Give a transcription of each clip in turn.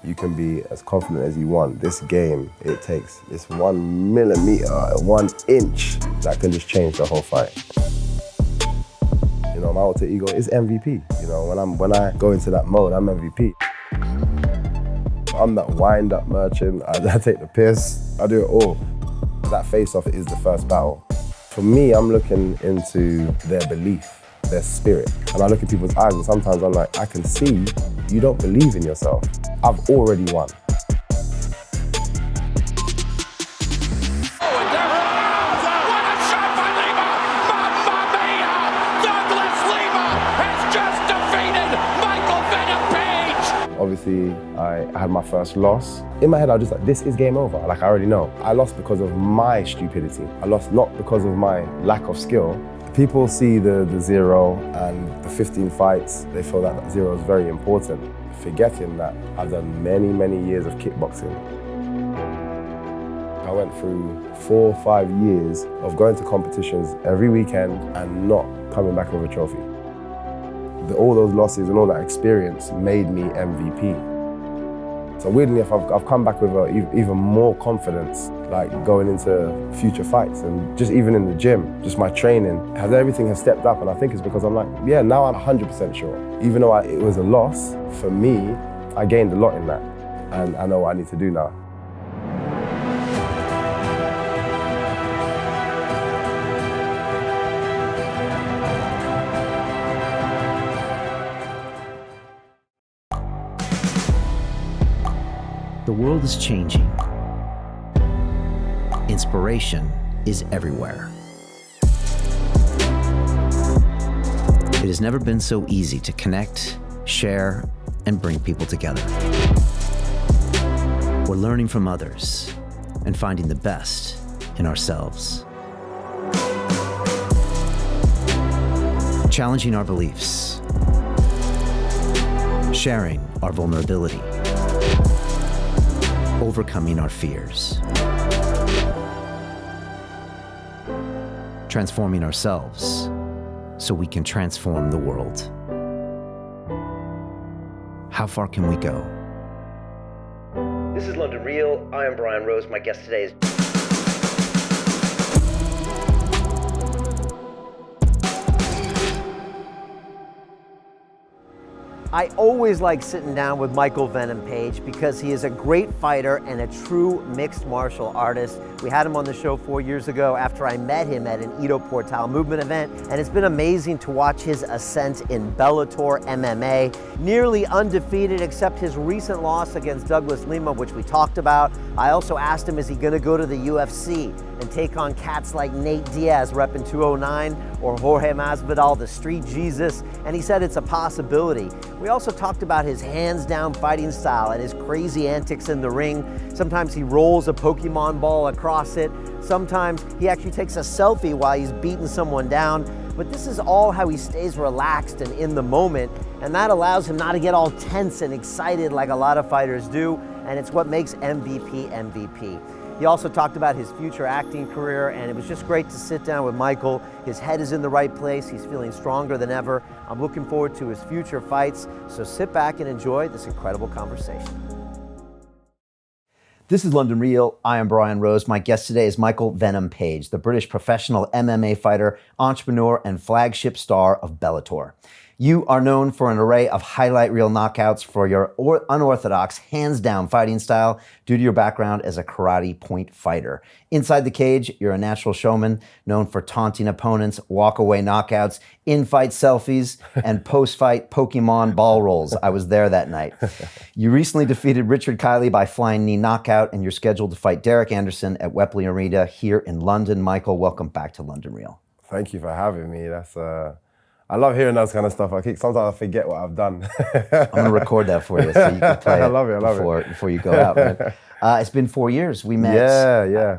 You can be as confident as you want. This game, it takes this 1 millimeter, 1 inch that can just change the whole fight. You know, my alter ego is MVP. You know, when I go into that mode, I'm MVP. I'm that wind-up merchant. I take the piss. I do it all. That face-off is the first battle. For me, I'm looking into their belief, their spirit. And I look at people's eyes and sometimes I'm like, I can see you don't believe in yourself. I've already won. Obviously, I had my first loss. In my head, I was just like, this is game over. Like, I already know. I lost because of my stupidity. I lost not because of my lack of skill. People see the 0 and the 15 fights. They feel that 0 is very important, forgetting that I've done many, many years of kickboxing. I went through 4 or 5 years of going to competitions every weekend and not coming back with a trophy. All those losses and all that experience made me MVP. So weirdly enough, I've come back with even more confidence, like going into future fights and just even in the gym, just my training, everything has stepped up, and I think it's because I'm like, yeah, now I'm 100% sure. Even though it was a loss, for me, I gained a lot in that, and I know what I need to do now. The world is changing. Inspiration is everywhere. It has never been so easy to connect, share, and bring people together. We're learning from others and finding the best in ourselves. Challenging our beliefs. Sharing our vulnerability. Overcoming our fears. Transforming ourselves so we can transform the world. How far can we go? This is London Real. I am Brian Rose. My guest today is I always like sitting down with Michael Venom Page because he is a great fighter and a true mixed martial artist. We had him on the show 4 years ago after I met him at an Ido Portal movement event, and it's been amazing to watch his ascent in Bellator MMA. Nearly undefeated except his recent loss against Douglas Lima, which we talked about. I also asked him, is he gonna go to the UFC and take on cats like Nate Diaz repping 209 or Jorge Masvidal, the street Jesus, and he said it's a possibility. We also talked about his hands-down fighting style and his crazy antics in the ring. Sometimes he rolls a Pokemon ball across it. Sometimes he actually takes a selfie while he's beating someone down. But this is all how he stays relaxed and in the moment, and that allows him not to get all tense and excited like a lot of fighters do, and it's what makes MVP MVP. He also talked about his future acting career, and it was just great to sit down with Michael. His head is in the right place. He's feeling stronger than ever. I'm looking forward to his future fights, so sit back and enjoy this incredible conversation. This is London Real. I am Brian Rose. My guest today is Michael Venom Page, the British professional MMA fighter, entrepreneur, and flagship star of Bellator. You are known for an array of highlight reel knockouts for your unorthodox, hands-down fighting style due to your background as a karate point fighter. Inside the cage, you're a natural showman known for taunting opponents, walk-away knockouts, in-fight selfies, and post-fight Pokemon ball rolls. I was there that night. You recently defeated Richard Kiley by flying knee knockout, and you're scheduled to fight Derek Anderson at Wembley Arena here in London. Michael, welcome back to London Real. Thank you for having me. I love hearing that kind of stuff. Sometimes I forget what I've done. I'm gonna record that for you so you can play it before you go out, man. It's been 4 years. We met,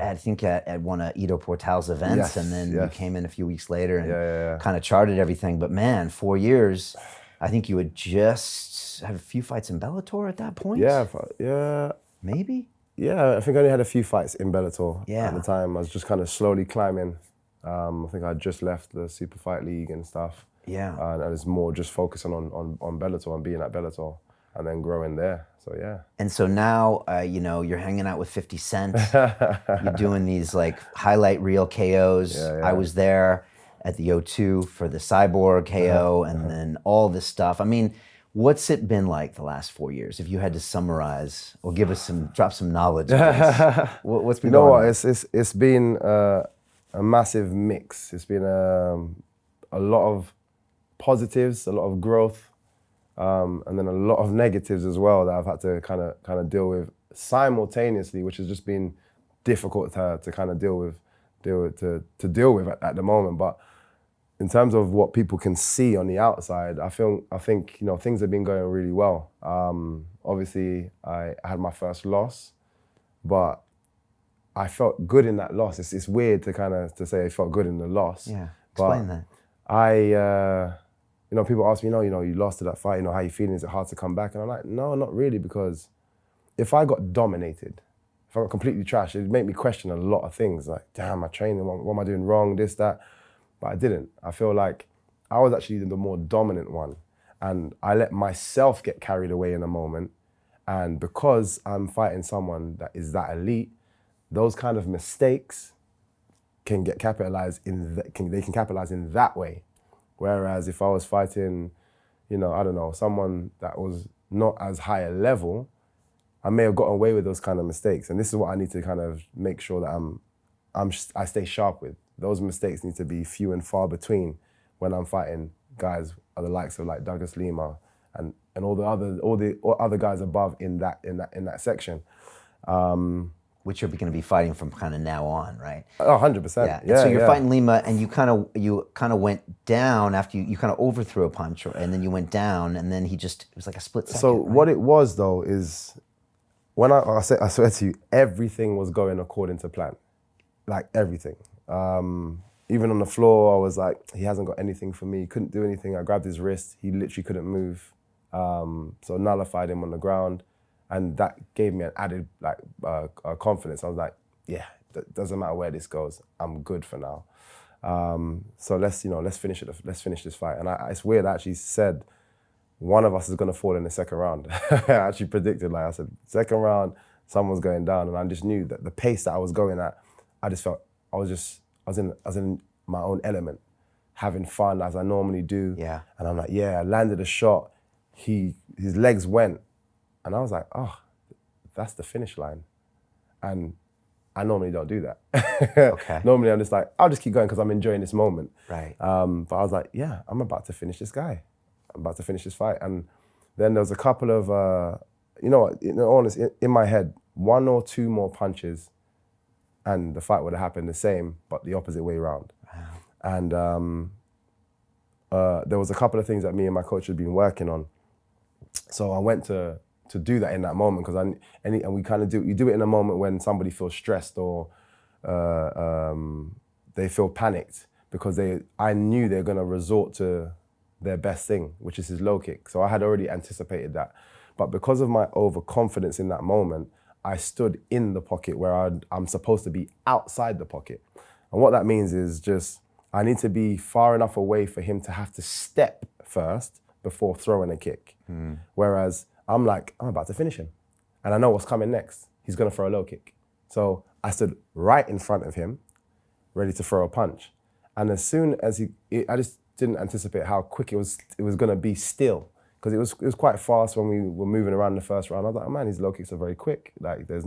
I think, at one of Ido Portal's events, and then you came in a few weeks later and kind of charted everything. But man, 4 years, I think you had just had a few fights in Bellator at that point? Yeah. Maybe? Yeah, I think I only had a few fights in Bellator at the time. I was just kind of slowly climbing. I think I just left the Super Fight League and stuff. Yeah. And it's more just focusing on Bellator and being at Bellator. and then growing there. So yeah. And so now, you know, you're hanging out with 50 Cent. You're doing these like highlight reel KOs. Yeah. I was there at the O2 for the Cyborg KO and then all this stuff. I mean, what's it been like the last 4 years? If you had to summarize or give us drop some knowledge on this, what's been going on? It's been a massive mix. It's been a lot of positives, a lot of growth, and then a lot of negatives as well that I've had to kind of deal with simultaneously, which has just been difficult to kind of deal with at the moment. But in terms of what people can see on the outside, I think you know, things have been going really well. Obviously, I had my first loss, but I felt good in that loss. It's weird to say I felt good in the loss. Yeah, explain that. You know, people ask me, you know, you lost to that fight, you know, how you feeling? Is it hard to come back? And I'm like, no, not really, because if I got dominated, if I got completely trashed, it'd make me question a lot of things. Like, damn, my training, what am I doing wrong, this, that. But I didn't. I feel like I was actually the more dominant one. And I let myself get carried away in a moment. And because I'm fighting someone that is that elite, those kind of mistakes can get capitalized they can capitalize in that way. Whereas if I was fighting, you know, I don't know, someone that was not as high a level, I may have gotten away with those kind of mistakes. And this is what I need to kind of make sure that I stay sharp with. Those mistakes need to be few and far between when I'm fighting guys of the likes of like Douglas Lima and all the other guys above in that section. Which you're going to be fighting from kind of now on, right? 100%. Yeah. So you're fighting Lima, and you kind of went down after you kind of overthrew a punch, and then you went down, and then it was like a split second. So right? what it was though is, when I swear to you, everything was going according to plan, like everything. Even on the floor, I was like, he hasn't got anything for me. He couldn't do anything. I grabbed his wrist. He literally couldn't move. So nullified him on the ground. And that gave me an added confidence. I was like, yeah, doesn't matter where this goes. I'm good for now. So let's finish it. Let's finish this fight. And it's weird. I actually said one of us is going to fall in the second round. I actually predicted, like I said, second round, someone's going down, and I just knew that the pace that I was going at, I just felt I was in my own element, having fun as I normally do. Yeah. And I'm like, yeah, I landed a shot. His legs went. And I was like, oh, that's the finish line. And I normally don't do that. Okay. Normally I'm just like, I'll just keep going because I'm enjoying this moment. Right. But I was like, yeah, I'm about to finish this guy. I'm about to finish this fight. And then there was a couple of, you know what, in my head, one or two more punches and the fight would have happened the same, but the opposite way around. Wow. And there was a couple of things that me and my coach had been working on. So I went to do that in that moment, because and we kind of you do it in a moment when somebody feels stressed or they feel panicked, because I knew they're going to resort to their best thing, which is his low kick. So I had already anticipated that. But because of my overconfidence in that moment, I stood in the pocket where I'm supposed to be outside the pocket. And what that means is just, I need to be far enough away for him to have to step first before throwing a kick. Whereas I'm like, I'm about to finish him. And I know what's coming next. He's going to throw a low kick. So I stood right in front of him, ready to throw a punch. And as soon as I just didn't anticipate how quick it was going to be still. Because it was quite fast when we were moving around the first round. I was like, oh man, his low kicks are very quick. Like, there's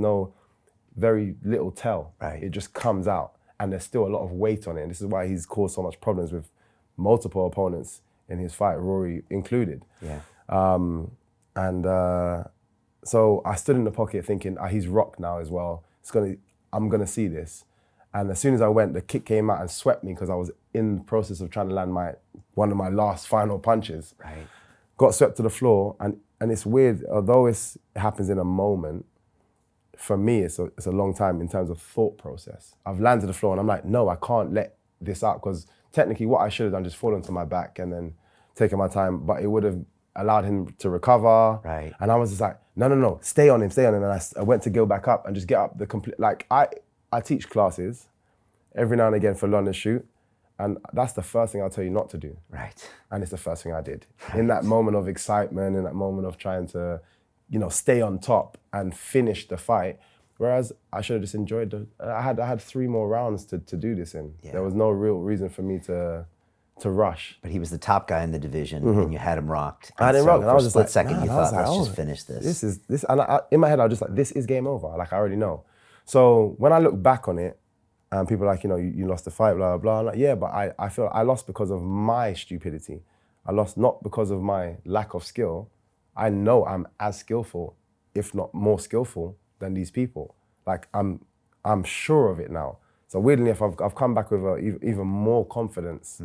very little tell. Right. It just comes out. And there's still a lot of weight on it. And this is why he's caused so much problems with multiple opponents in his fight, Rory included. Yeah. So I stood in the pocket thinking, he's rocked now as well. I'm gonna see this. And as soon as I went, the kick came out and swept me, because I was in the process of trying to land one of my last final punches. Right. Got swept to the floor, and it's weird, although it happens in a moment, for me it's a long time in terms of thought process. I've landed the floor and I'm like, no, I can't let this out, because technically what I should have done, just fallen to my back and then taken my time, but it would have allowed him to recover. Right. And I was just like, no, stay on him. And I went to go back up and just get up the complete, like I teach classes every now and again for London Shoot, And that's the first thing I'll tell you not to do. Right. And it's the first thing I did. Right. In that moment of excitement, in that moment of trying to, stay on top and finish the fight. Whereas I should have just enjoyed I had 3 more rounds to do this in. Yeah. There was no real reason for me to rush. But he was the top guy in the division, and you had him rocked. I had him rocked, and I was just like, second, you thought, let's just finish this. This is, and in my head, I was just like, this is game over. Like, I already know. So when I look back on it, and people are like, you lost the fight, blah, blah, blah. I'm like, yeah, but I feel I lost because of my stupidity. I lost not because of my lack of skill. I know I'm as skillful, if not more skillful, than these people. Like, I'm sure of it now. So weirdly enough, I've come back with even more confidence,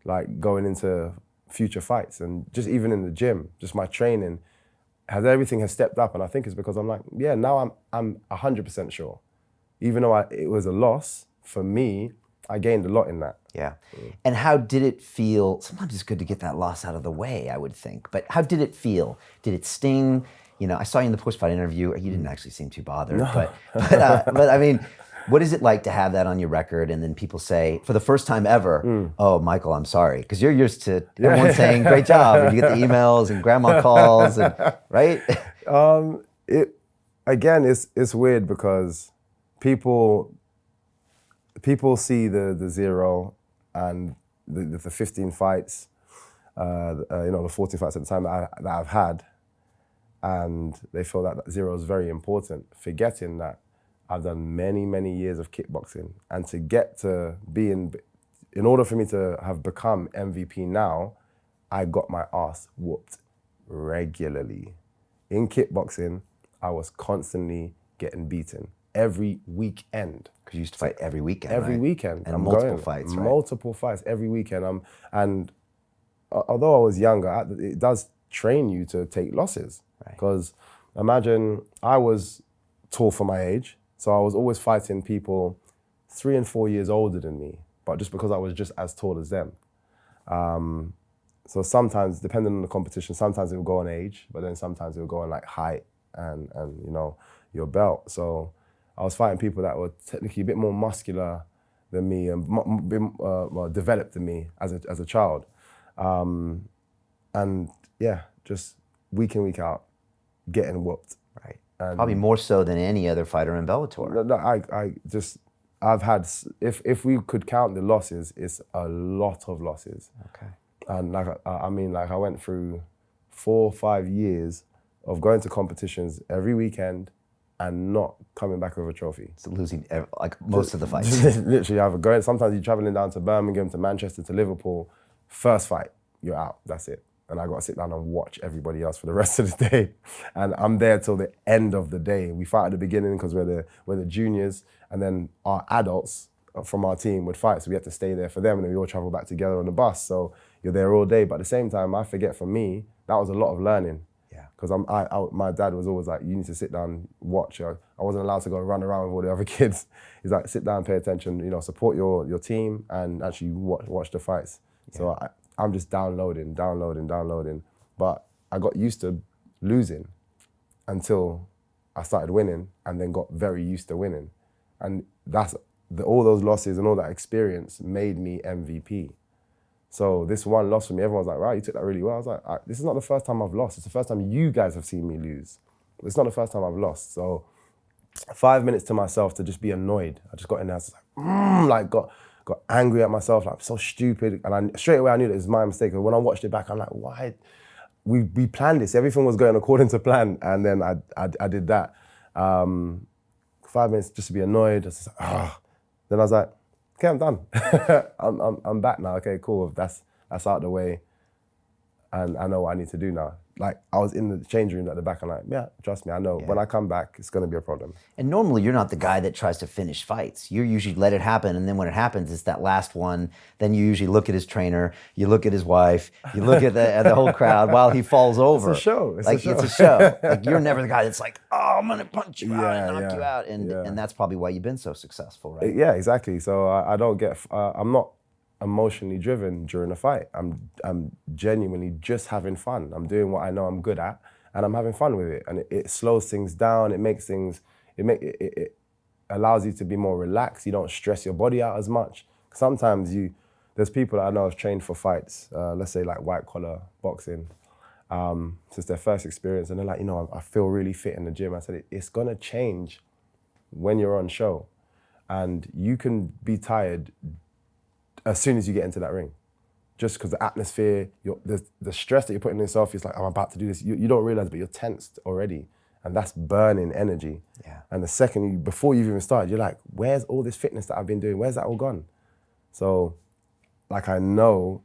like going into future fights, and just even in the gym, just my training, everything has stepped up, and I think it's because I'm like, yeah, now I'm 100% sure. Even though it was a loss, for me, I gained a lot in that. Yeah. And how did it feel? Sometimes it's good to get that loss out of the way, I would think. But how did it feel? Did it sting? I saw you in the post-fight interview. You didn't actually seem too bothered. No. But I mean, what is it like to have that on your record, and then people say, for the first time ever, oh, Michael, I'm sorry. Because you're used to everyone saying, great job. And you get the emails and grandma calls, right? It's weird because people see the 0 and the 15 fights, the 14 fights at the time that I've had, and they feel that 0 is very important, forgetting that I've done many, many years of kickboxing, and to get to be in order for me to have become MVP now, I got my ass whooped regularly. In kickboxing, I was constantly getting beaten every weekend. Because you used to fight every weekend, Every right? weekend. And multiple fights, right? Multiple fights every weekend. And although I was younger, it does train you to take losses. Because imagine, I was tall for my age, so I was always fighting people 3 and 4 years older than me, but just because I was just as tall as them. So sometimes, depending on the competition, sometimes it will go on age, but then sometimes it will go on like height and your belt. So I was fighting people that were technically a bit more muscular than me and more developed than me as a child. And yeah, just week in, week out, getting whooped. Right. And probably more so than any other fighter in Bellator. No, I've had, if we could count the losses, it's a lot of losses. Okay. And I went through 4 or 5 years of going to competitions every weekend and not coming back with a trophy. So losing most of the fights. Literally, either going, sometimes you're traveling down to Birmingham, to Manchester, to Liverpool, first fight, you're out, that's it. And I got to sit down and watch everybody else for the rest of the day. And I'm there till the end of the day. We fight at the beginning because we're the juniors, and then our adults from our team would fight. So we had to stay there for them, and then we all travel back together on the bus. So you're there all day. But at the same time, I forget, for me, that was a lot of learning. Yeah. Because my dad was always like, you need to sit down, watch. I wasn't allowed to go run around with all the other kids. He's like, sit down, pay attention, support your team, and actually watch the fights. Yeah. So I'm just downloading. But I got used to losing until I started winning, and then got very used to winning. And all those losses and all that experience made me MVP. So this one loss for me, everyone's like, right, you took that really well. I was like, this is not the first time I've lost. It's the first time you guys have seen me lose. It's not the first time I've lost. So 5 minutes to myself to just be annoyed. I just got in there, got angry at myself, like, so stupid. And straight away I knew that it was my mistake. And when I watched it back, I'm like, why? We planned this. Everything was going according to plan. And then I did that. 5 minutes just to be annoyed. Then I was like, okay, I'm done. I'm back now. Okay, cool. That's out of the way. And I know what I need to do now. Like, I was in the change room at the back, and like, yeah, trust me, I know. Yeah. When I come back, it's gonna be a problem. And normally you're not the guy that tries to finish fights. You usually let it happen, and then when it happens, it's that last one. Then you usually look at his trainer, you look at his wife, you look at the whole crowd while he falls over. It's a show. It's a show. Like, you're never the guy that's like, oh, I'm gonna punch you out and knock you out. And that's probably why you've been so successful, right? Yeah, exactly. So I don't get, I'm not emotionally driven during a fight. I'm genuinely just having fun. I'm doing what I know I'm good at, and I'm having fun with it. And it slows things down. It makes things, it allows you to be more relaxed. You don't stress your body out as much. Sometimes there's people that I know have trained for fights, let's say like white collar boxing, since their first experience, and they're like, I feel really fit in the gym. I said, it's gonna change when you're on show, and you can be tired as soon as you get into that ring. Just because the atmosphere, the stress that you're putting in yourself is like, I'm about to do this. You don't realize, but you're tensed already. And that's burning energy. Yeah. And the second, before you've even started, you're like, where's all this fitness that I've been doing? Where's that all gone? So, like, I know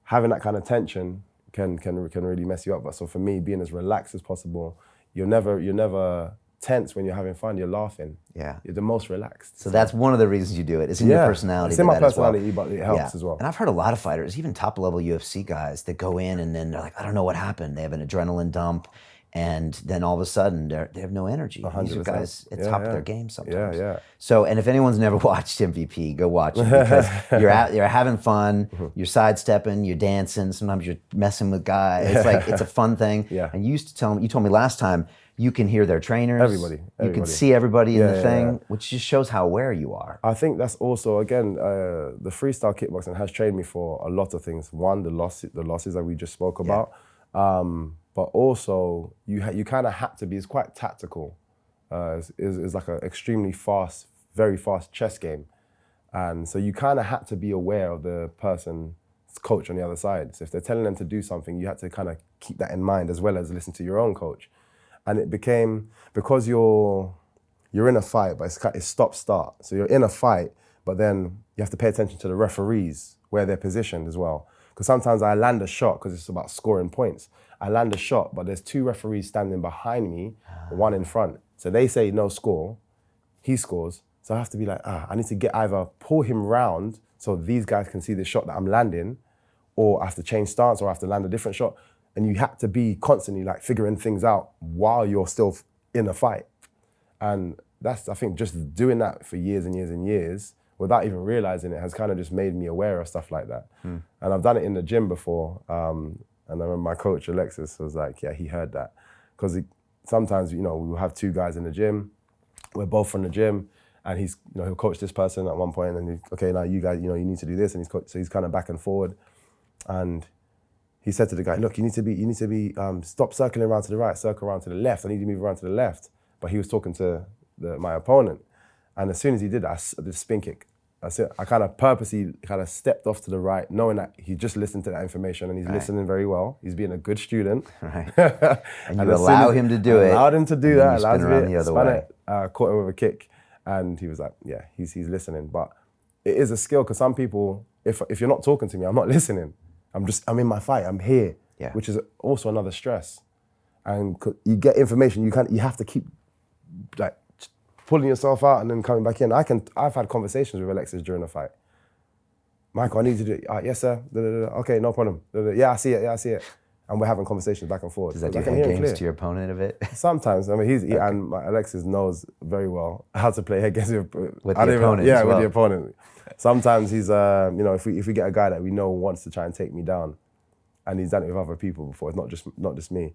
having that kind of tension can really mess you up. But so for me, being as relaxed as possible, you're never tense when you're having fun, you're laughing. Yeah. You're the most relaxed. So that's one of the reasons you do it. It's in your personality. It's in my personality, but it helps as well. And I've heard a lot of fighters, even top level UFC guys, that go in and then they're like, I don't know what happened. They have an adrenaline dump, and then all of a sudden they have no energy. 100%. These are guys at top of their game sometimes. Yeah. So, and if anyone's never watched MVP, go watch it, because you're having fun, you're sidestepping, you're dancing, sometimes you're messing with guys. It's like, it's a fun thing. Yeah. And you told me last time, you can hear their trainers. Everybody. You can see everybody in the thing, which just shows how aware you are. I think that's also, again, the freestyle kickboxing has trained me for a lot of things. One, the losses that we just spoke about. But also, you kind of have to be, it's quite tactical. It's like an extremely fast, very fast chess game. And so you kind of had to be aware of the person's coach on the other side. So if they're telling them to do something, you had to kind of keep that in mind as well as listen to your own coach. And it became, because you're in a fight, but it's stop-start. So you're in a fight, but then you have to pay attention to the referees, where they're positioned as well. Because sometimes I land a shot, because it's about scoring points. I land a shot, but there's two referees standing behind me, one in front. So they say no score, he scores. So I have to be like, I need to either pull him round so these guys can see the shot that I'm landing, or I have to change stance, or I have to land a different shot. And you have to be constantly like figuring things out while you're still in a fight. And that's, I think, just doing that for years and years and years without even realizing it has kind of just made me aware of stuff like that. And I've done it in the gym before. And I remember my coach, Alexis, was like, yeah, he heard that. Because sometimes, we'll have two guys in the gym. We're both from the gym. And he'll coach this person at one point, and okay, now you guys, you need to do this. And so he's kind of back and forward. And he said to the guy, look, you need to be, stop circling around to the right, circle around to the left. I need you to move around to the left. But he was talking to my opponent. And as soon as he did that, I did a spin kick. I kind of purposely stepped off to the right, knowing that he just listened to that information, and he's listening very well. He's being a good student. Right. And you allow him to do it. Allowed him to do that. Allowed him to spin it, caught him with a kick. And he was like, yeah, he's listening. But it is a skill, because some people, if you're not talking to me, I'm not listening. I'm in my fight, I'm here, which is also another stress. And you get information, you have to keep like pulling yourself out and then coming back in. I've had conversations with Alexis during a fight. Michael, I need to do it. Yes, sir. Okay, no problem. Yeah, I see it. And we're having conversations back and forth. Does that do head games to your opponent a bit? Sometimes. I mean, and Alexis knows very well how to play head games with the opponent. Yeah, with the opponent. Sometimes he's, if we get a guy that we know wants to try and take me down, and he's done it with other people before, it's not just me.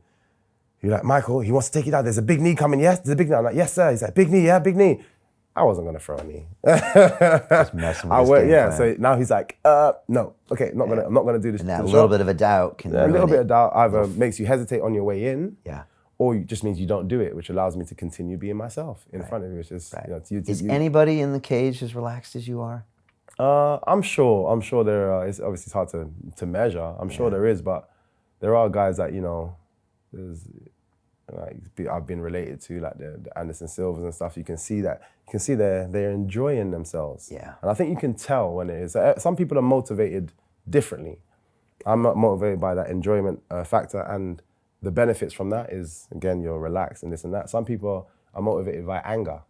He's like, Michael, he wants to take you down. There's a big knee coming, yes? There's a big knee. I'm like, yes, sir. He's like, big knee, yeah, big knee. I wasn't going to throw a knee. Just messing with his game plan. So now he's like, no, okay, I'm not gonna do this. And that little bit of a doubt can ruin it. A little bit of doubt either makes you hesitate on your way in, yeah, or it just means you don't do it, which allows me to continue being myself in front of you. Which is, is anybody in the cage as relaxed as you are? I'm sure there are. It's obviously hard to measure. I'm sure there is, but there are guys that there's. Like I've been related to, like the Anderson Silvas and stuff. You can see they're enjoying themselves. Yeah. And I think you can tell when it is. Some people are motivated differently. I'm not motivated by that enjoyment factor, and the benefits from that is, again, you're relaxed and this and that. Some people are motivated by anger.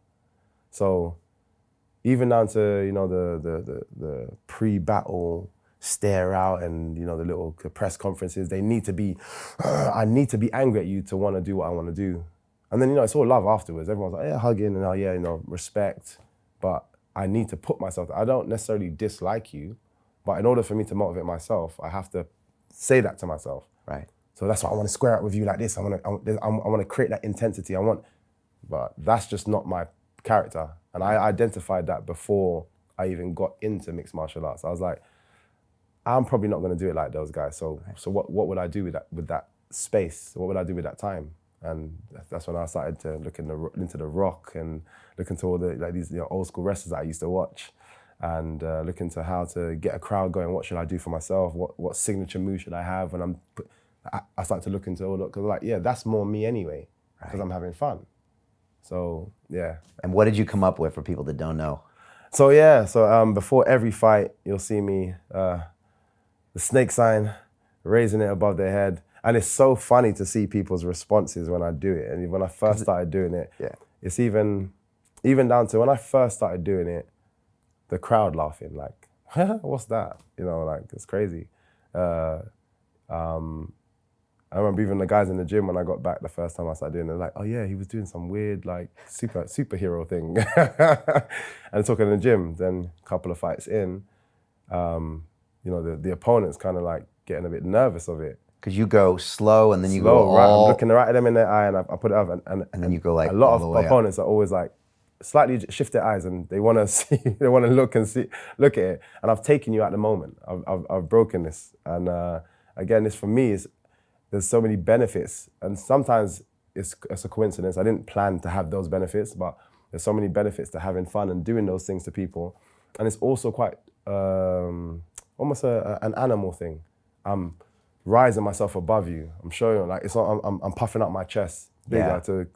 So even down to the pre-battle stare out and the little press conferences, they need to be, I need to be angry at you to want to do what I want to do. And then it's all love afterwards. Everyone's like, yeah, hugging and respect. But I need to put myself, I don't necessarily dislike you, but in order for me to motivate myself, I have to say that to myself. Right. So that's why I want to square up with you like this. I want to create that intensity. But that's just not my character. And I identified that before I even got into mixed martial arts. I was like, I'm probably not going to do it like those guys. So what would I do with that space? What would I do with that time? And that's when I started to look into The Rock and look into all the these old school wrestlers that I used to watch, and look into how to get a crowd going. What should I do for myself? What signature move should I have? And I started to look into all that, because that's more me anyway, because I'm having fun. So yeah. And what did you come up with for people that don't know? So before every fight, you'll see me the snake sign, raising it above their head. And it's so funny to see people's responses when I do it. And when I first started doing it, it's even down to when I first started doing it, the crowd laughing, like, what's that? It's crazy. I remember even the guys in the gym when I got back the first time I started doing it, they're like, oh yeah, he was doing some weird superhero thing. And talking in the gym, then a couple of fights in, the opponent's kind of like getting a bit nervous of it. Because you go slow and then you go right. I'm looking right at them in their eye and I put it up and then you go like a lot of opponents are always like slightly shift their eyes and they want to see, they want to look at it. And I've taken you at the moment. I've broken this. And again, this for me there's so many benefits, and sometimes it's a coincidence. I didn't plan to have those benefits, but there's so many benefits to having fun and doing those things to people. And it's also quite almost an animal thing. I'm rising myself above you. I'm showing I'm puffing up my chest bigger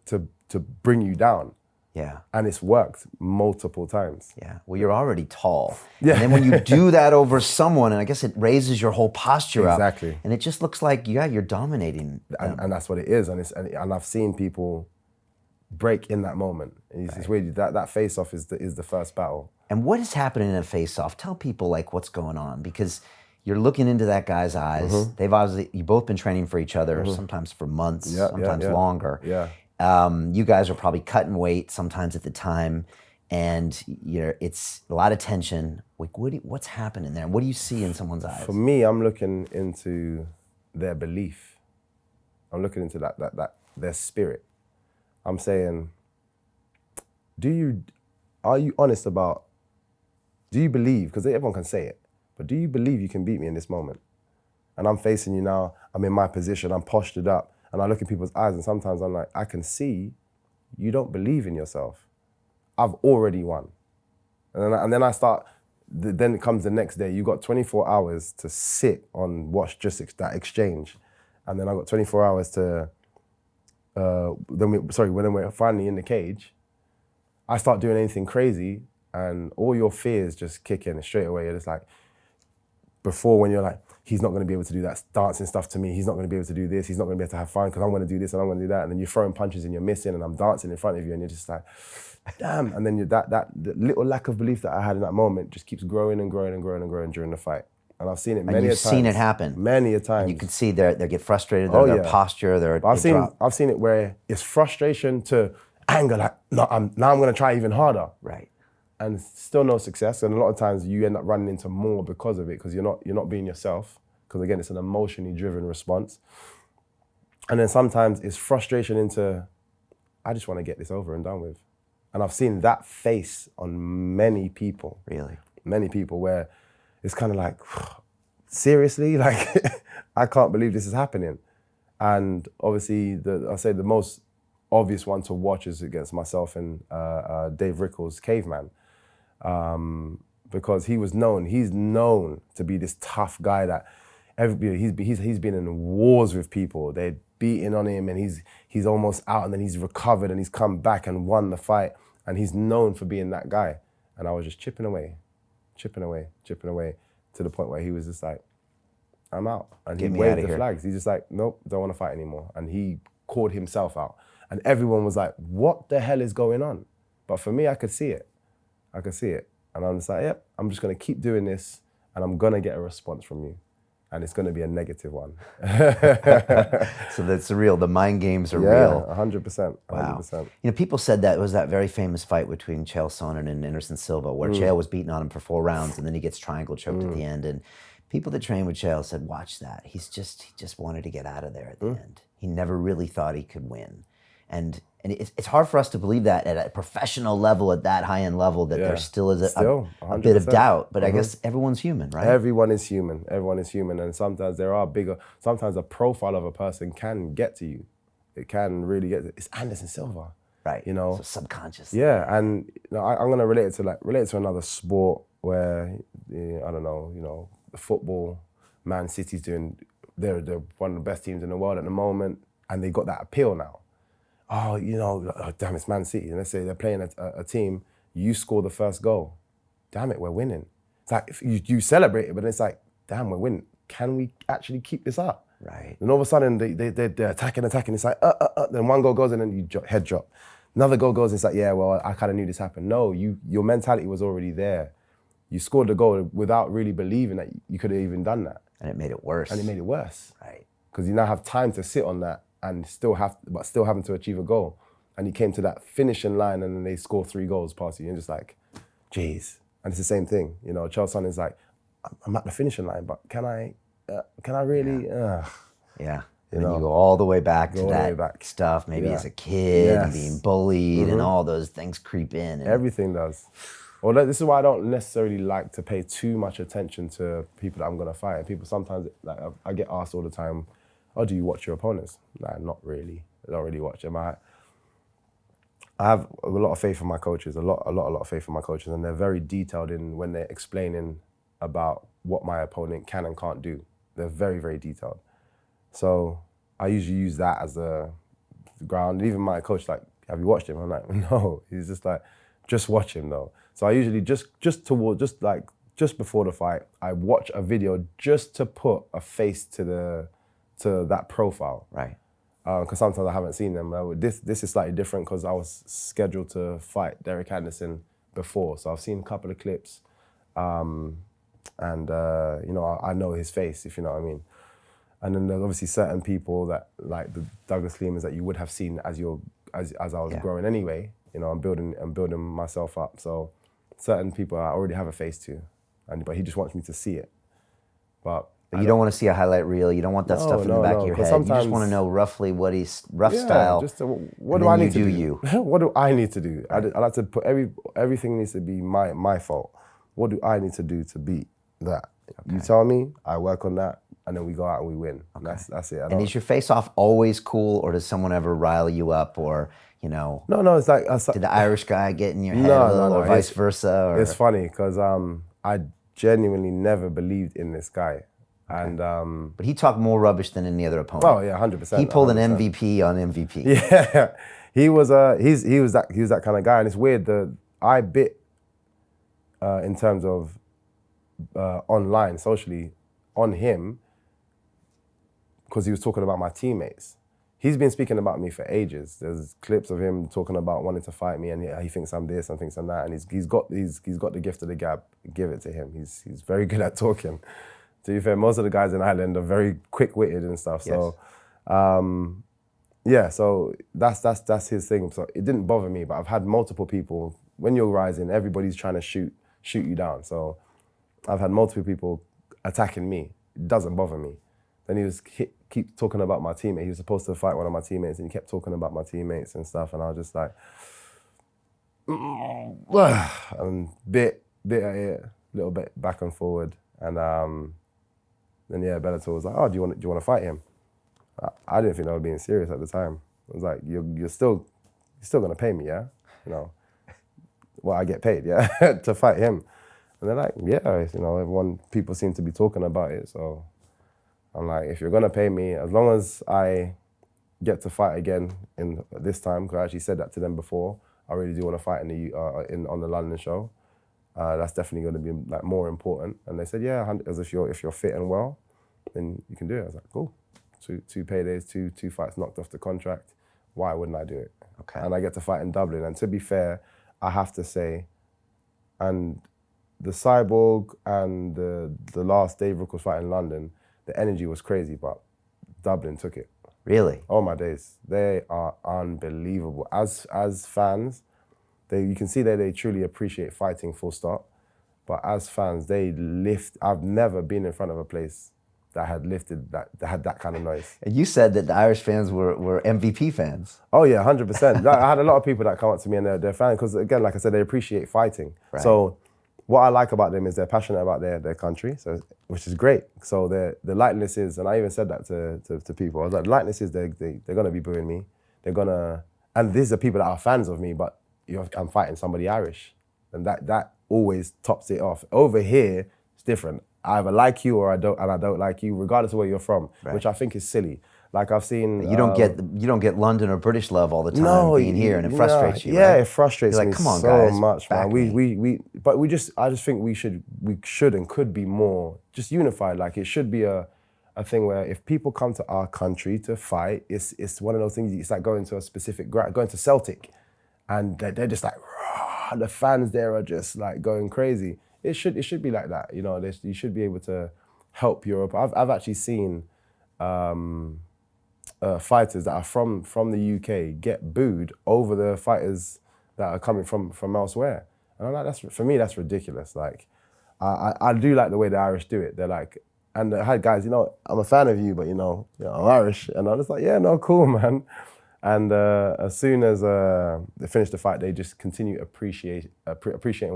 to bring you down. Yeah. And it's worked multiple times. Yeah. Well, you're already tall. Yeah. And then when you do that over someone, and I guess it raises your whole posture up. Exactly. And it just looks like, you're dominating. And that's what it is. And I've seen people break in that moment. And it's weird. That face-off is the first battle. And what is happening in a face-off? Tell people what's going on, because you're looking into that guy's eyes. Mm-hmm. You've both been training for each other, sometimes for months, sometimes longer. Yeah. You guys are probably cutting weight sometimes at the time, and it's a lot of tension. What's happening there? What do you see in someone's eyes? For me, I'm looking into their belief. I'm looking into that their spirit. I'm saying, are you honest about, do you believe, because everyone can say it, but do you believe you can beat me in this moment? And I'm facing you now, I'm in my position, I'm postured up, and I look in people's eyes and sometimes I'm like, I can see you don't believe in yourself. I've already won. And then I start, then it comes the next day, you got 24 hours to sit on watch just that exchange. And then I got 24 hours to, when we're finally in the cage, I start doing anything crazy and all your fears just kick in straight away. It's like, before when you're like, he's not going to be able to do that dancing stuff to me. He's not going to be able to do this. He's not going to be able to have fun because I'm going to do this and I'm going to do that. And then you're throwing punches and you're missing and I'm dancing in front of you and you're just like, damn. And then that little lack of belief that I had in that moment just keeps growing and growing and growing and growing during the fight. And I've seen it many a times. You've seen it hahappen. Many a times. And you can see they get frustrated, their posture, I've seen it where it's frustration to anger, like, now I'm going to try even harder. Right. And still no success. And a lot of times you end up running into more because of it, because you're not being yourself. Because again, it's an emotionally driven response. And then sometimes it's frustration into, I just want to get this over and done with. And I've seen that face on many people. Really? Many people where it's kind of like, seriously? Like, I can't believe this is happening. And obviously, I'll say the most obvious one to watch is against myself and Dave Rickles' Caveman. Because he's known to be this tough guy that he's been in wars with people. They're beating on him and he's almost out and then he's recovered and he's come back and won the fight. And he's known for being that guy. And I was just chipping away to the point where he was just like, I'm out. And he waved the flags. He's just like, nope, don't want to fight anymore. And he called himself out. And everyone was like, what the hell is going on? But for me, I could see it. And I'm just like, yep, I'm just going to keep doing this and I'm going to get a response from you. And it's going to be a negative one. So that's real. The mind games are real. 100%. Wow. People said that it was that very famous fight between Chael Sonnen and Anderson Silva where Chael was beating on him for 4 rounds and then he gets triangle choked at the end. And people that train with Chael said, watch that. He just wanted to get out of there at the end. He never really thought he could win. And it's hard for us to believe that at a professional level, at that high-end level, that there still is a bit of doubt. But I guess everyone's human, right? Everyone is human. Everyone is human. And sometimes sometimes the profile of a person can get to you. It can really get to, it's Anderson Silva. Right. You know? So subconscious. Yeah. And I'm going to relate it to another sport where, I don't know, the football, Man City's they're one of the best teams in the world at the moment. And they got that appeal now. Oh, damn, it's Man City. And let's say they're playing a team, you score the first goal. Damn it, we're winning. It's like, if you celebrate it, but it's like, damn, we're winning. Can we actually keep this up? Right. And all of a sudden, they're attacking. It's like, then one goal goes and then you head drop. Another goal goes and it's like, yeah, well, I kind of knew this happened. No, your mentality was already there. You scored the goal without really believing that you could have even done that. And it made it worse. Right. Because you now have time to sit on that and still having to achieve a goal. And you came to that finishing line and then they score 3 goals past you. And just like, geez. And it's the same thing. Charles Son is like, I'm at the finishing line, but can I really? Yeah. And then you go all the way back to that stuff, maybe as a kid, and being bullied, and all those things creep in. Everything does. Well, this is why I don't necessarily like to pay too much attention to people that I'm going to fight. And people sometimes, like, I get asked all the time, oh, do you watch your opponents? Nah, not really. I don't really watch them. I have a lot of faith in my coaches, a lot of faith in my coaches, and they're very detailed in when they're explaining about what my opponent can and can't do. They're very, very detailed. So I usually use that as the ground. Even my coach, like, have you watched him? I'm like, no. He's just like, just watch him though. So I usually just before the fight, I watch a video just to put a face to that profile. Right. Because sometimes I haven't seen them. This is slightly different because I was scheduled to fight Derek Anderson before, so I've seen a couple of clips, and I know his face, if you know what I mean. And then there's obviously certain people that, like the Douglas Lehmans, that you would have seen as I was growing anyway. I'm building myself up. So certain people I already have a face to, but he just wants me to see it. But you don't want to see a highlight reel. You don't want that stuff in the back of your head. You just want to know roughly what he's style. Just what do I need to do? What do I need to do? I like to put everything needs to be my fault. What do I need to do to beat that? Okay. You tell me, I work on that, and then we go out and we win. Okay. That's it. And is your face-off always cool, or does someone ever rile you up, or No, it's like did the Irish guy get in your head a little, or vice versa? Or? It's funny because I genuinely never believed in this guy. Okay. And but he talked more rubbish than any other opponent. Oh yeah, 100%. He pulled 100%. An MVP on MVP. Yeah, he was that kind of guy, and it's weird. I bit in terms of online, socially, on him because he was talking about my teammates. He's been speaking about me for ages. There's clips of him talking about wanting to fight me, and he thinks I'm this and thinks I'm that, and he's got the gift of the gab. Give it to him. He's very good at talking. To be fair, most of the guys in Ireland are very quick-witted and stuff. Yes. So, so that's his thing. So it didn't bother me, but I've had multiple people. When you're rising, everybody's trying to shoot you down. So I've had multiple people attacking me. It doesn't bother me. Then he keep talking about my teammate. He was supposed to fight one of my teammates, and he kept talking about my teammates and stuff. And I was just like, and bit at it, a little bit back and forward. And then Bellator was like, oh, do you want to fight him? I didn't think they were being serious at the time. I was like, you're still gonna pay me, yeah? Well, I get paid, yeah, to fight him. And they're like, yeah, people seem to be talking about it, so. I'm like, if you're gonna pay me, as long as I get to fight again in this time, because I actually said that to them before, I really do want to fight on the London show. That's definitely going to be like more important. And they said, yeah, as if you're fit and well, then you can do it. I was like, cool. Two paydays, two fights knocked off the contract. Why wouldn't I do it? Okay. And I get to fight in Dublin. And to be fair, I have to say, and the Cyborg and the last Dave Rook was fighting in London, the energy was crazy, but Dublin took it. Really? Oh my days. They are unbelievable. As fans, you can see that they truly appreciate fighting, full stop. But as fans, they lift. I've never been in front of a place that had lifted that had that kind of noise. And you said that the Irish fans were MVP fans. Oh yeah, 100%. I had a lot of people that come up to me and they're fans because, again, like I said, they appreciate fighting. Right. So what I like about them is they're passionate about their country, so which is great. So the lightness is, and I even said that to people. I was like, the lightness is they're gonna be booing me. They're gonna, and these are people that are fans of me, but I'm fighting somebody Irish, and that always tops it off. Over here, it's different. I either like you or I don't like you, regardless of where you're from, right. Which I think is silly. Like I've seen, you don't get London or British love all the time being here, and it frustrates you. Yeah, right? it frustrates me come on, so guys, much, man. I just think we should and could be more just unified. Like it should be a thing where if people come to our country to fight, it's one of those things. It's like going to a specific going to Celtic, and they're just like, rah, the fans there are just like going crazy. It should be like that, you know. You should be able to help Europe. I've actually seen fighters that are from the UK get booed over the fighters that are coming from elsewhere, and I'm like, for me that's ridiculous. Like, I do like the way the Irish do it. They're like, and I had guys, you know, I'm a fan of you, but you know I'm Irish, and I'm just like, yeah, no, cool, man. And as soon as they finish the fight, they just continue appreciating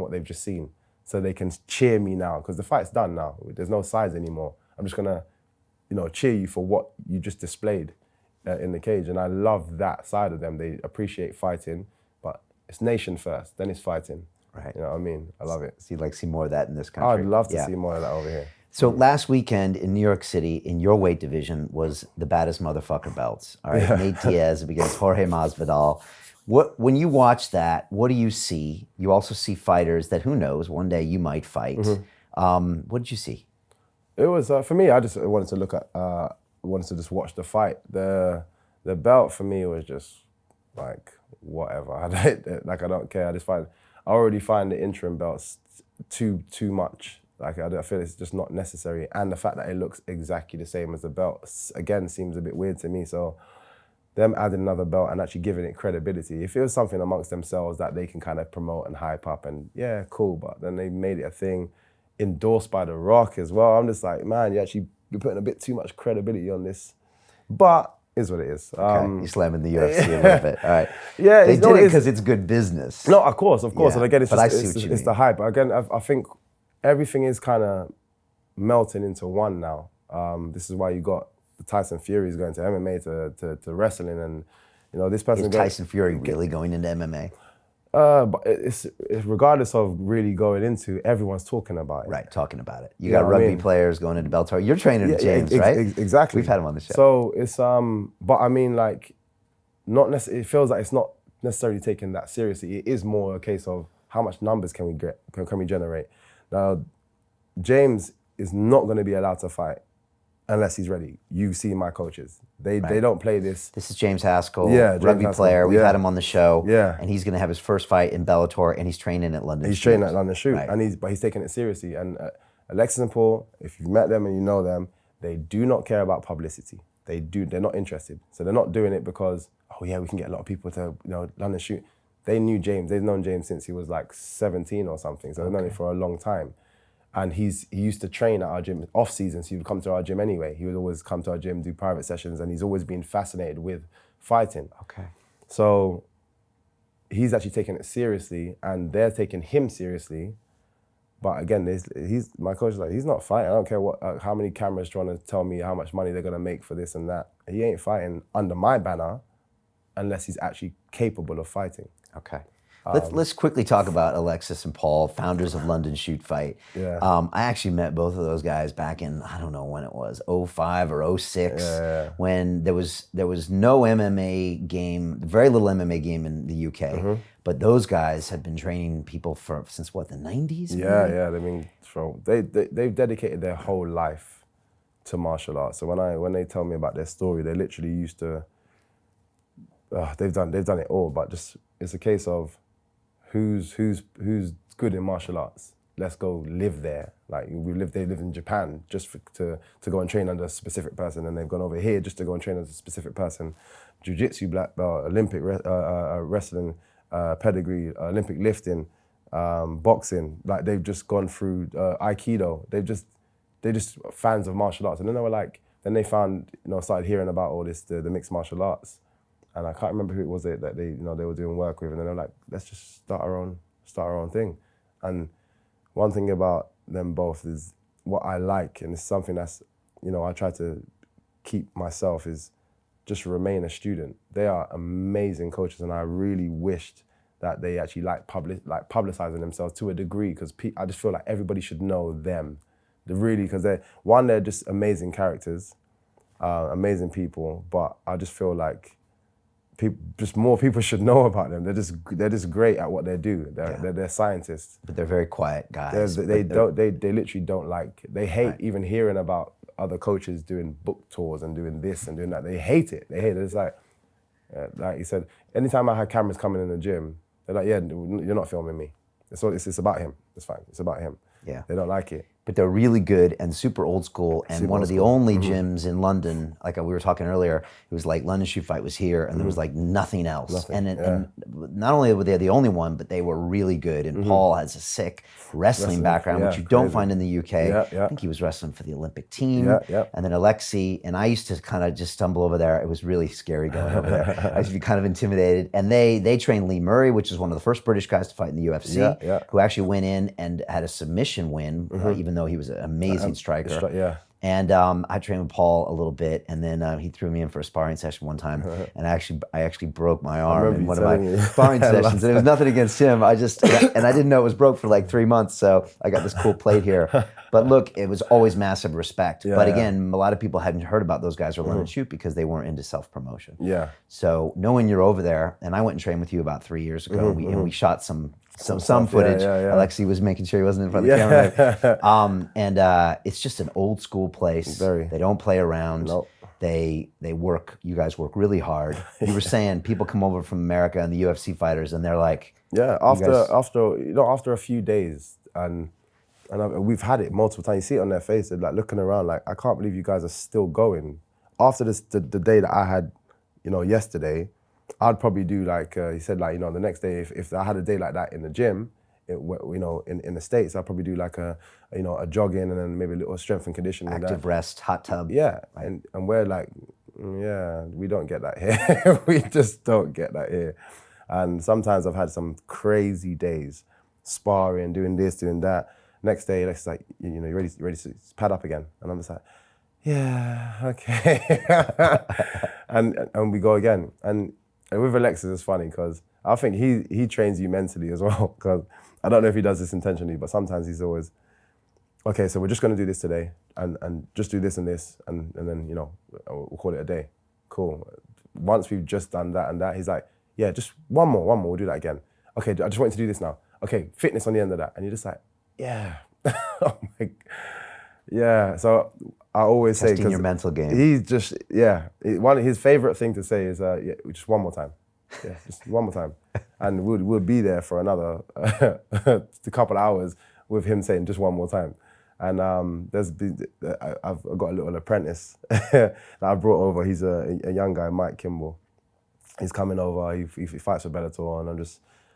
what they've just seen. So they can cheer me now, because the fight's done now. There's no sides anymore. I'm just gonna, you know, cheer you for what you just displayed in the cage. And I love that side of them. They appreciate fighting, but it's nation first, then it's fighting. Right. You know what I mean? I love it. So you'd like to see more of that in this country? I'd love to see more of that over here. So last weekend in New York City, in your weight division, was the baddest motherfucker belts. All right, Nate Diaz against Jorge Masvidal. When you watch that, what do you see? You also see fighters that, who knows, one day you might fight. Mm-hmm. What did you see? It was, for me, I just wanted to look at, wanted to just watch the fight. The belt for me was just like, whatever. I don't care. I already find the interim belts too much. Like, I feel it's just not necessary. And the fact that it looks exactly the same as the belt, again, seems a bit weird to me. So them adding another belt and actually giving it credibility, if it was something amongst themselves that they can kind of promote and hype up, and yeah, cool, but then they made it a thing endorsed by The Rock as well. I'm just like, man, you're putting a bit too much credibility on this, but is what it is. Okay. You're slamming the UFC a little bit. All right. Yeah, they did it because it's good business. No, of course. Yeah. And again, it's the hype. But again, I think everything is kind of melting into one now. This is why you got the Tyson Fury is going to MMA to wrestling, and you know this person. Is Tyson Fury really going into MMA? But it's regardless of really going into, everyone's talking about it. Right, talking about it. You got rugby players going into Bellator. You're training with James, right? Exactly. We've had him on the show. So it's but I mean, like, not necessarily. It feels like it's not necessarily taken that seriously. It is more a case of how much numbers can we generate. Now, James is not going to be allowed to fight unless he's ready. You see my coaches. They don't play this. This is James Haskell, rugby player. We've had him on the show. Yeah. And he's going to have his first fight in Bellator, and he's training at London Shoot. He's training at London Shoot, right. But he's taking it seriously. And Alexis and Paul, if you've met them and you know them, they do not care about publicity. They're not interested. So they're not doing it because, oh yeah, we can get a lot of people to, London Shoot. They knew James. They've known James since he was like 17 or something. So they've known him for a long time. And he used to train at our gym off season, so he would come to our gym anyway. He would always come to our gym, do private sessions, and he's always been fascinated with fighting. Okay. So he's actually taking it seriously, and they're taking him seriously. But again, my coach is like, he's not fighting. I don't care how many cameras trying to tell me how much money they're gonna make for this and that. He ain't fighting under my banner unless he's actually capable of fighting. Okay. Let's quickly talk about Alexis and Paul, founders of London Shoot Fight. Yeah. I actually met both of those guys back in, I don't know when it was, 05 or 06, when there was no MMA game, very little MMA game in the UK. But those guys had been training people since what, the 90s? Yeah. I mean, they've dedicated their whole life to martial arts. So when they tell me about their story, they literally used to. They've done it all, but just it's a case of who's good in martial arts. Let's go live there. Like they live in Japan just to go and train under a specific person, and they've gone over here just to go and train under a specific person. Jiu-jitsu black belt, Olympic wrestling pedigree, Olympic lifting, boxing. Like they've just gone through Aikido. they're just fans of martial arts. And then they were like, then they found, started hearing about all this, the mixed martial arts. And I can't remember who it was that they were doing work with. And then they were like, let's just start our own thing. And one thing about them both is what I like, and it's something that's, I try to keep myself, is just remain a student. They are amazing coaches, and I really wished that they actually publicizing themselves to a degree, because I just feel like everybody should know them. Because they're just amazing characters, amazing people, but I just feel like more people should know about them. They're just great at what they do. They're scientists. But they're very quiet guys. They literally don't like, they hate even hearing about other coaches doing book tours and doing this and doing that. They hate it. It's like you said, anytime I had cameras coming in the gym, they're like, yeah, you're not filming me. It's about him. It's fine. It's about him. Yeah. They don't like it. But they're really good and super old school, and one of the only gyms in London, like we were talking earlier, it was like London Shoot Fight was here, and there was like nothing else. And not only were they the only one, but they were really good. And Paul has a sick wrestling background, which you don't find in the UK. I think he was wrestling for the Olympic team. And then Alexi, and I used to kind of just stumble over there. It was really scary going over there. I used to be kind of intimidated. And they trained Lee Murray, which is one of the first British guys to fight in the UFC, who actually went in and had a submission win, even though he was an amazing striker. And I trained with Paul a little bit, and then he threw me in for a sparring session one time, and I actually broke my arm in one of my sparring sessions, and it was nothing against him. I didn't know it was broke for like 3 months, so I got this cool plate here. But look, it was always massive respect. But again, a lot of people hadn't heard about those guys or London Shoot because they weren't into self-promotion. So knowing you're over there, and I went and trained with you about 3 years ago, and we shot some footage. Alexi was making sure he wasn't in front of the camera. And it's just an old school place. They don't play around. Nope. They work. You guys work really hard. You were saying people come over from America and the UFC fighters, and they're like, after a few days, and we've had it multiple times. You see it on their face. They're like looking around, like, I can't believe you guys are still going. After the day that I had, yesterday, I'd probably do like, he said, like, the next day, if I had a day like that in the gym, in the States, I'd probably do like a jogging and then maybe a little strength and conditioning. Active rest, hot tub. Yeah, right. And we're like, we don't get that here. We just don't get that here. And sometimes I've had some crazy days, sparring, doing this, doing that. Next day, it's like, you ready to pad up again? And I'm just like, yeah, okay. and we go again. And with Alexis, it's funny because I think he trains you mentally as well, because I don't know if he does this intentionally, but sometimes he's always, okay, so we're just going to do this today and just do this and this, and then, we'll call it a day. Cool. Once we've just done that and that, he's like, yeah, just one more, we'll do that again. Okay, I just want you to do this now. Okay, fitness on the end of that. And you're just like, yeah. Oh my, yeah. So I always say, testing your mental game. He's just, his favorite thing to say is, just one more time. Yeah, just one more time. And we'll be there for another a couple of hours with him saying just one more time. And I've got a little apprentice that I brought over. He's a young guy, Mike Kimball. He's coming over, he fights for Bellator, and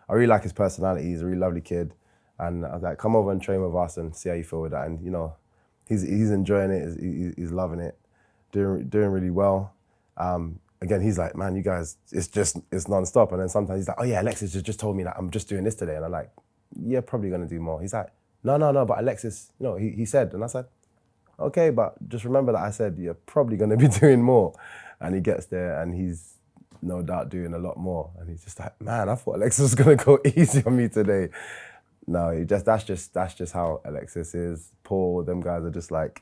I really like his personality. He's a really lovely kid. And I was like, come over and train with us and see how you feel with that. And he's enjoying it, he's loving it, doing really well. Again, he's like, man, you guys, it's nonstop. And then sometimes he's like, oh yeah, Alexis just told me that I'm just doing this today. And I'm like, yeah, probably gonna do more. He's like, no, but Alexis, he said. And I said, okay, but just remember that I said, you're probably gonna be doing more. And he gets there and he's no doubt doing a lot more. And he's just like, man, I thought Alexis was gonna go easy on me today. No, that's just how Alexis is. Paul, them guys are just like,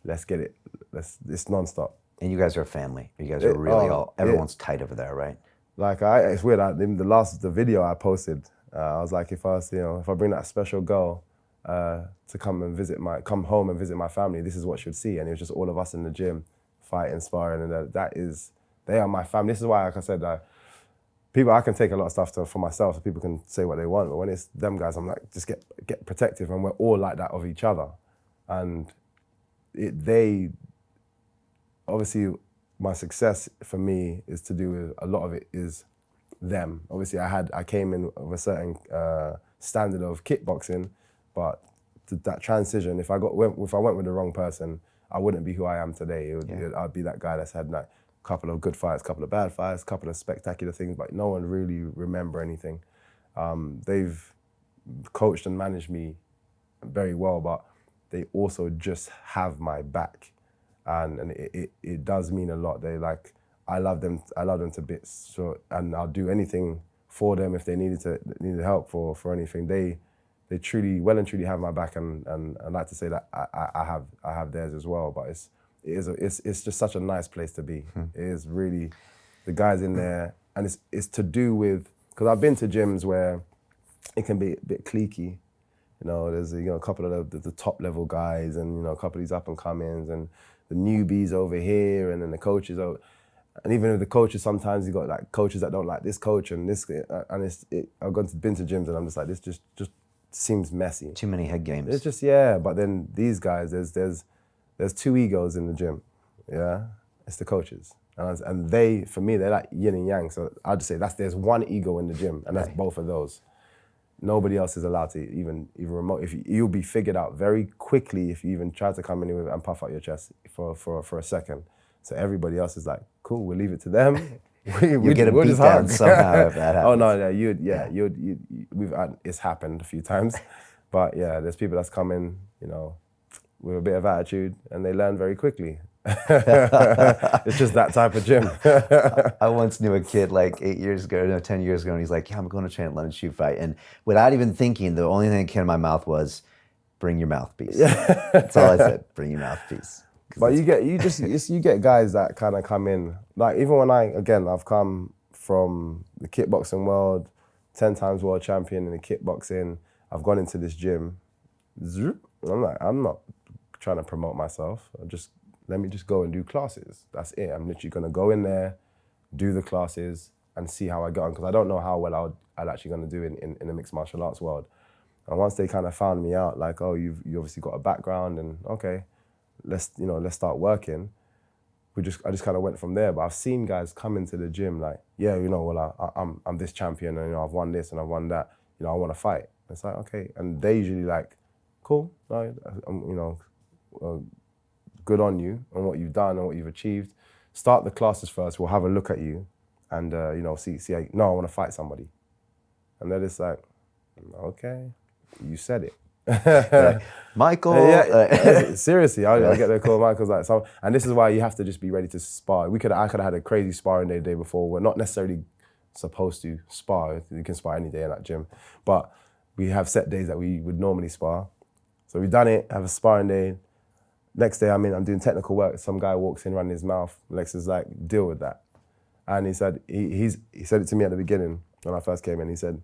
let's get it. It's nonstop. And you guys are a family. You guys are really everyone's tight over there, right? Like it's weird. The video I posted, I was like, if I bring that special girl to come home and visit my family, this is what she'd see. And it was just all of us in the gym, fighting, sparring, and they are my family. This is why, like I said, I can take a lot of stuff for myself, so people can say what they want. But when it's them guys, I'm like, just get protective, and we're all like that of each other. And obviously, my success for me is to do with, a lot of it is them. Obviously, I came in with a certain standard of kickboxing, but that transition. If I went with the wrong person, I wouldn't be who I am today. I'd be that guy that's had like a couple of good fights, a couple of bad fights, a couple of spectacular things, but no one really remember anything. They've coached and managed me very well, but they also just have my back, and it does mean a lot. I love them to bits. So, and I'll do anything for them if they needed help for anything. They truly, well and truly have my back, and I'd like to say that I have theirs as well. But it's just such a nice place to be. It is really, the guys in there, and it's to do with, because I've been to gyms where it can be a bit cliquey. You know, there's a couple of the top level guys, and a couple of these up and comings, and the newbies over here, and then the coaches over. And even with the coaches, sometimes you got like coaches that don't like this coach and this, and I've been to gyms and I'm just like, this just seems messy. Too many head games. It's just, but then these guys, there's two egos in the gym, it's the coaches. And they, for me, they're like yin and yang. So I'd just say there's one ego in the gym, and that's both of those. Nobody else is allowed to even remote. You'll be figured out very quickly if you even try to come in with and puff out your chest for a second. So everybody else is like, cool, we'll leave it to them. You get a beat down somehow if that happens. Oh no, it's happened a few times, but there's people that's come in, with a bit of attitude, and they learn very quickly. It's just that type of gym. I once knew a kid like 10 years ago, and he's like, I'm going to train at London Shoot Fight. And without even thinking, the only thing that came to my mouth was, bring your mouthpiece. That's all I said, bring your mouthpiece. But you get guys that kind of come in, like even when I've come from the kickboxing world, 10 times world champion in the kickboxing, I've gone into this gym, I'm not trying to promote myself, let me just go and do classes. That's it. I'm literally going to go in there, do the classes, and see how I get on, because I don't know how well I'd actually going to do in the mixed martial arts world. And once they kind of found me out, like, oh, you obviously got a background, and okay, let's start working. I just kind of went from there. But I've seen guys come into the gym like, I'm this champion, and I've won this and I've won that. I want to fight. It's like, okay, and they usually like, cool, good on you and what you've done and what you've achieved. Start the classes first. We'll have a look at you, and see. I want to fight somebody, and they're just like, okay, you said it. Like, Michael. Seriously, I get the call. Michael's like, and this is why you have to just be ready to spar. I could have had a crazy sparring day the day before. We're not necessarily supposed to spar. You can spar any day in that gym, but we have set days that we would normally spar. So we've done it. Have a sparring day. Next day, I'm doing technical work. Some guy walks in, running his mouth. Lex is like, deal with that. And he said he said it to me at the beginning when I first came in. He said,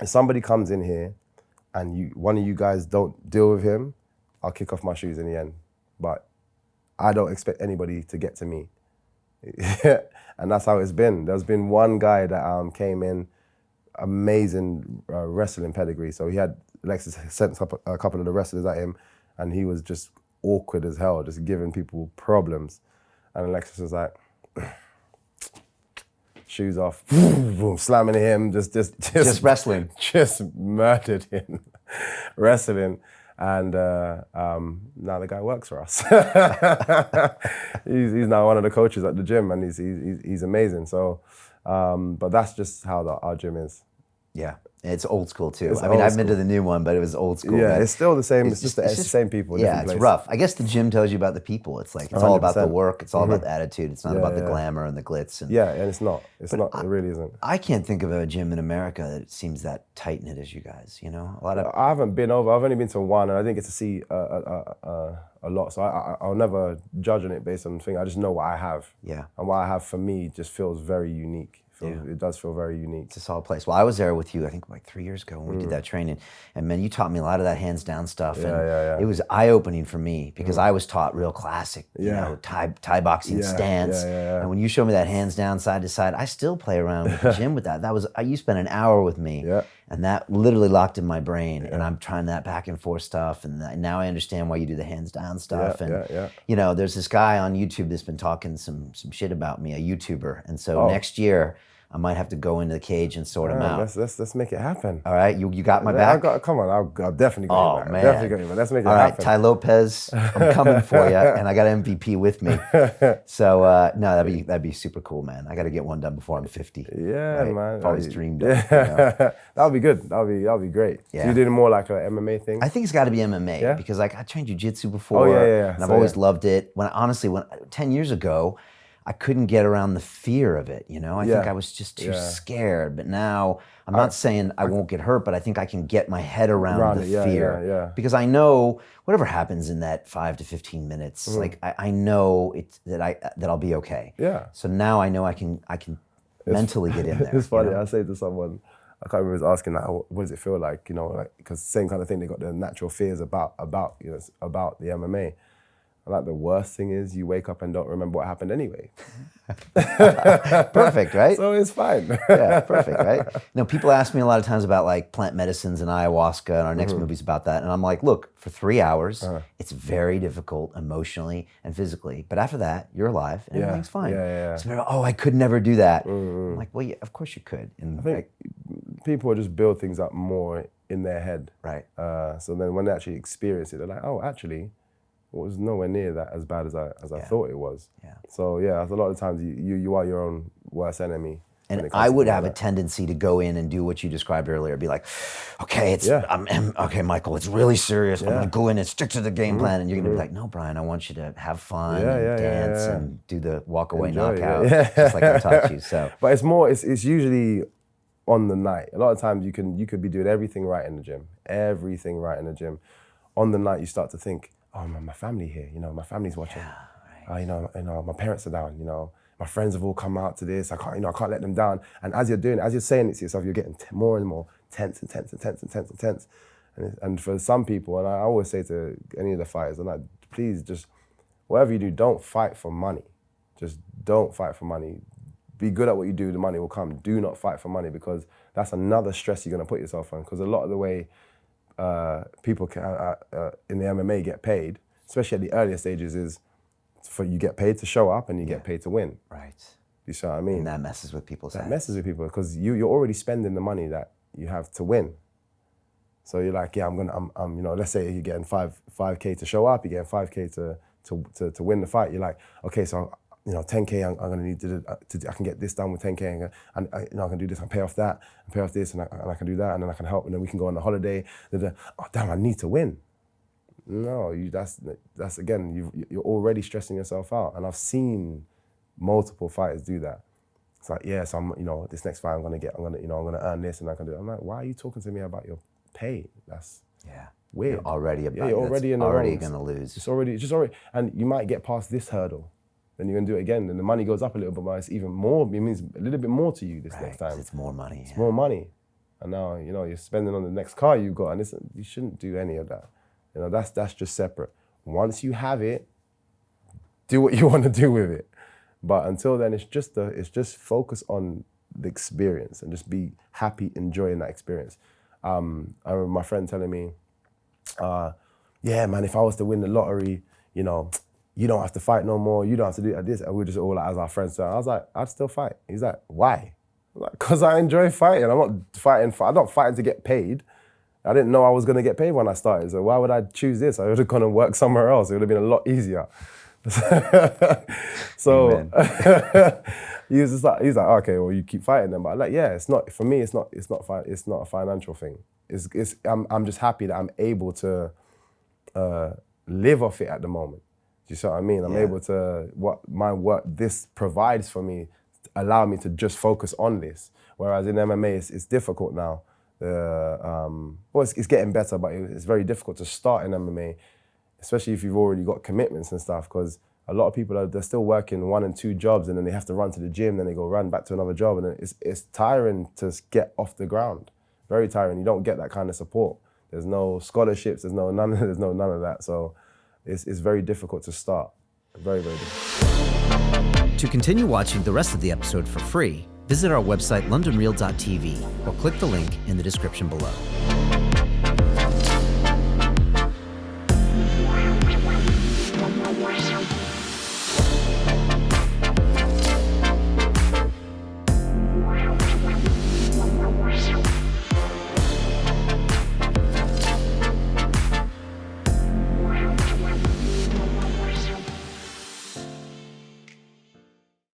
if somebody comes in here and one of you guys don't deal with him, I'll kick off my shoes in the end. But I don't expect anybody to get to me. And that's how it's been. There's been one guy that came in, amazing wrestling pedigree. So Alexis sent a couple of the wrestlers at him, and he was just awkward as hell, just giving people problems. And Alexis was like, shoes off, boom, slamming him, just wrestling. Just murdered him, wrestling. And now the guy works for us. He's now one of the coaches at the gym, and he's amazing. So, but that's just how our gym is. Yeah, it's old school too. I've been to the new one, but it was old school. Yeah, it's still the same. It's just the same people. Yeah, it's rough. I guess the gym tells you about the people. It's like, it's 100%. All about the work. It's all about the attitude. It's not about the glamour and the glitz. And it's not. It's not. It really isn't. I can't think of a gym in America that seems that tight knit as you guys. I haven't been over. I've only been to one, and I didn't get to see a lot. So I'll never judge on it based on the thing. I just know what I have. Yeah. And what I have for me just feels very unique. It does feel very unique. It's a solid place. Well, I was there with you, I think like 3 years ago when we did that training. And man, you taught me a lot of that hands down stuff. And it was eye-opening for me because I was taught real classic, Thai boxing stance. And when you showed me that hands down side to side, I still play around with the gym with that. You spent an hour with me. Yeah. And that literally locked in my brain. And I'm trying that back and forth stuff. And now I understand why you do the hands down stuff. There's this guy on YouTube that's been talking some shit about me, a YouTuber. And so next year, I might have to go into the cage and sort him out. Let's make it happen. All right, you got my back? Come on, I'll definitely got your back. Man. Definitely got your back. Let's make it happen. All right, Tai Lopez, I'm coming for you, and I got MVP with me. So, no, that'd be super cool, man. I got to get one done before I'm 50. Yeah, right? man. I've always dreamed of it. That'll be good. That'll be great. Yeah. So you did more like an MMA thing? I think it's got to be MMA because like I trained jiu-jitsu before. And I've always loved it. When 10 years ago, I couldn't get around the fear of it, you know? I think I was just too scared. But now, I'm not saying I won't get hurt, but I think I can get my head around the fear. Because I know whatever happens in that 5 to 15 minutes, like I know that I'll be okay. Yeah. So now I know I can mentally get in there. It's funny, I say to someone, I can't remember who was asking that, what does it feel like, you know, like, because same kind of thing, they got the natural fears about the MMA. And like the worst thing is you wake up and don't remember what happened anyway. Perfect, right? So it's fine. Yeah, perfect, right? You know, people ask me a lot of times about like plant medicines and ayahuasca, and our next movie's about that. And I'm like, look, for 3 hours, it's very difficult emotionally and physically. But after that, you're alive and everything's fine. So, I could never do that. I'm like, well, yeah, of course you could. And I think people just build things up more in their head. Right. So then when they actually experience it, they're like, oh, actually, it was nowhere near that as bad as I thought it was. Yeah. So yeah, a lot of times you are your own worst enemy. And I would have a tendency to go in and do what you described earlier, be like, okay, okay, Michael, it's really serious. I'm gonna go in and stick to the game plan, and you're gonna be like, no, Brian, I want you to have fun and dance and do the walk away knockout, just like I taught you. So, but it's usually on the night. A lot of times you could be doing everything right in the gym. On the night you start to think, oh man, my family here, you know, my family's watching. Yeah, right. You know, my parents are down, you know, my friends have all come out to this. I can't let them down. And as you're saying it to yourself, you're getting more and more tense. And for some people, and I always say to any of the fighters, I'm like, please just, whatever you do, don't fight for money. Just don't fight for money. Be good at what you do, the money will come. Do not fight for money, because that's another stress you're gonna put yourself on. Because a lot of the way people in the MMA get paid, especially at the earlier stages, is you get paid to show up and you get paid to win. Right. You see what I mean? And that messes with people's heads. That messes with people, because you're already spending the money that you have to win. So you're like, yeah, I'm you know, let's say you're getting 5K to show up, you're getting 5K to win the fight. You're like, okay, so you know, 10K, I'm gonna need I can get this done with 10K, and I can do this, I can pay off that, and pay off this, and I can do that, and then I can help, and then we can go on a holiday. Oh damn, I need to win. No, that's again, you're already stressing yourself out, and I've seen multiple fighters do that. It's like, yeah, so I'm, you know, this next fight I'm gonna earn this, and I can do it. I'm like, why are you talking to me about your pay? That's weird. You're already you're already in the already wrongs. gonna lose. It's already, and you might get past this hurdle. Then you're gonna do it again, and the money goes up a little bit, but it's even more. It means a little bit more to you this next time. It's more money. It's more money, and now you know you're spending on the next car you got, and you shouldn't do any of that. You know, that's just separate. Once you have it, do what you want to do with it. But until then, it's just focus on the experience and just be happy, enjoying that experience. I remember my friend telling me, yeah, man, if I was to win the lottery, you know, you don't have to fight no more, you don't have to do this. And we're just all like, as our friends. So I was like, I'd still fight. He's like, why? I'm like, because I enjoy fighting. I'm not fighting to get paid. I didn't know I was gonna get paid when I started. So why would I choose this? I would have gone and worked somewhere else. It would have been a lot easier. So he's like, okay, well, you keep fighting them. But I'm like, yeah, it's not, for me, it's not a financial thing. I'm just happy that I'm able to live off it at the moment. Do you see what I mean? I'm able to, what this provides for me, allow me to just focus on this. Whereas in MMA, it's difficult now. It's getting better, but it's very difficult to start in MMA, especially if you've already got commitments and stuff, because a lot of people they're still working 1 and 2 jobs, and then they have to run to the gym, then they go run back to another job, and then it's tiring to get off the ground. Very tiring. You don't get that kind of support. There's no scholarships. There's none of that. So it's very difficult to start. Very, very difficult. To continue watching the rest of the episode for free, visit our website londonreal.tv or click the link in the description below.